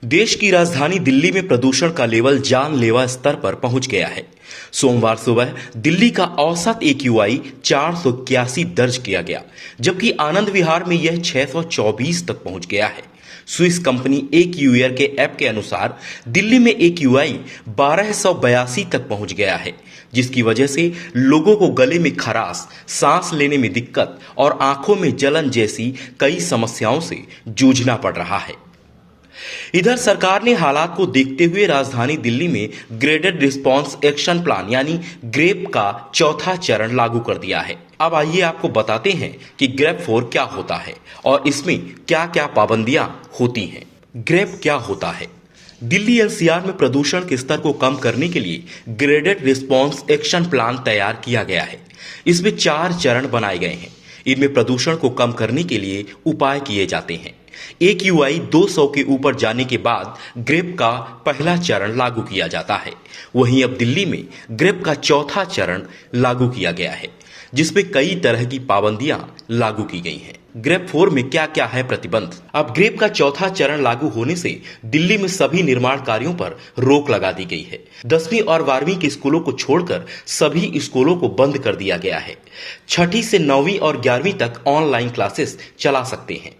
देश की राजधानी दिल्ली में प्रदूषण का लेवल जानलेवा स्तर पर पहुंच गया है। सोमवार सुबह दिल्ली का औसत AQI 481 दर्ज किया गया, जबकि आनंद विहार में यह 624 तक पहुंच गया है। स्विस कंपनी AQAir के ऐप के अनुसार दिल्ली में AQI 1282 तक पहुंच गया है, जिसकी वजह से लोगों को गले में खराश, सांस लेने में दिक्कत और आंखों में जलन जैसी कई समस्याओं से जूझना पड़ रहा है। इधर सरकार ने हालात को देखते हुए राजधानी दिल्ली में ग्रेडेड रिस्पांस एक्शन प्लान यानी ग्रेप का चौथा चरण लागू कर दिया है। अब आइए आपको बताते हैं कि ग्रेप 4 क्या होता है और इसमें क्या क्या पाबंदियां होती हैं। ग्रेप क्या होता है? दिल्ली NCR में प्रदूषण के स्तर को कम करने के लिए ग्रेडेड रिस्पांस एक्शन प्लान तैयार किया गया है। इसमें 4 चरण बनाए गए हैं। इनमें प्रदूषण को कम करने के लिए उपाय किए जाते हैं। AQI 200 के ऊपर जाने के बाद ग्रेप का पहला चरण लागू किया जाता है। वहीं अब दिल्ली में ग्रेप का चौथा चरण लागू किया गया है, जिसमें कई तरह की पाबंदियां लागू की गई हैं। ग्रेप 4 में क्या क्या है प्रतिबंध? अब ग्रेप का चौथा चरण लागू होने से दिल्ली में सभी निर्माण कार्यों पर रोक लगा दी गई है। 10वीं और 12वीं के स्कूलों को छोड़कर सभी स्कूलों को बंद कर दिया गया है। 6ठी से 9वीं और 11वीं तक ऑनलाइन क्लासेस चला सकते हैं।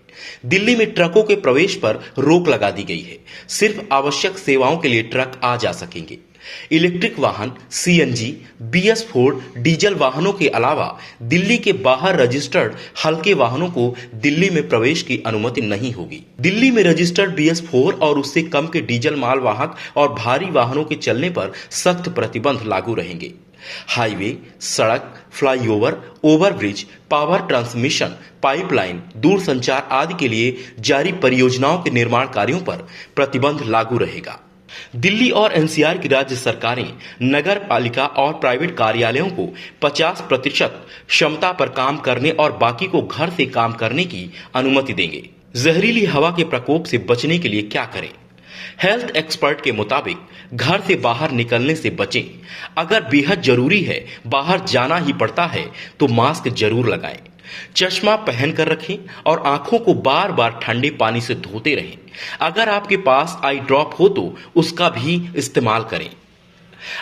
दिल्ली में ट्रकों के प्रवेश पर रोक लगा दी गई है। सिर्फ आवश्यक सेवाओं के लिए ट्रक आ जा सकेंगे। इलेक्ट्रिक वाहन, CNG, BS4 डीजल वाहनों के अलावा दिल्ली के बाहर रजिस्टर्ड हल्के वाहनों को दिल्ली में प्रवेश की अनुमति नहीं होगी। दिल्ली में रजिस्टर्ड BS4 और उससे कम के डीजल माल वाहक और भारी वाहनों के चलने पर सख्त प्रतिबंध लागू रहेंगे। हाईवे, सड़क, flyover, overbridge, power transmission, pipeline, दूरसंचार आदि के लिए जारी परियोजनाओं के निर्माण कार्यों पर प्रतिबंध लागू रहेगा। दिल्ली और NCR की राज्य सरकारें नगर पालिका और प्राइवेट कार्यालयों को 50% क्षमता पर काम करने और बाकी को घर से काम करने की अनुमति देंगे। जहरीली हवा के प्रकोप से बचने के लिए क्या करें? हेल्थ एक्सपर्ट के मुताबिक घर से बाहर निकलने से बचें। अगर बेहद जरूरी है, बाहर जाना ही पड़ता है, तो मास्क जरूर लगाएं। चश्मा पहन कर रखें और आंखों को बार बार ठंडे पानी से धोते रहें। अगर आपके पास आई ड्रॉप हो तो उसका भी इस्तेमाल करें।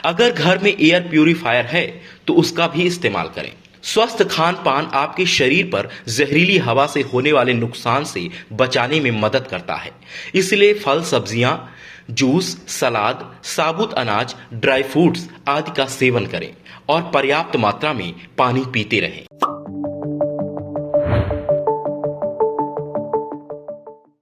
अगर घर में एयर प्यूरिफायर है तो उसका भी इस्तेमाल करें। स्वस्थ खान पान आपके शरीर पर जहरीली हवा से होने वाले नुकसान से बचाने में मदद करता है। इसलिए फल, सब्जियां, जूस, सलाद, साबुत अनाज, ड्राई फ्रूट्स आदि का सेवन करें और पर्याप्त मात्रा में पानी पीते रहें।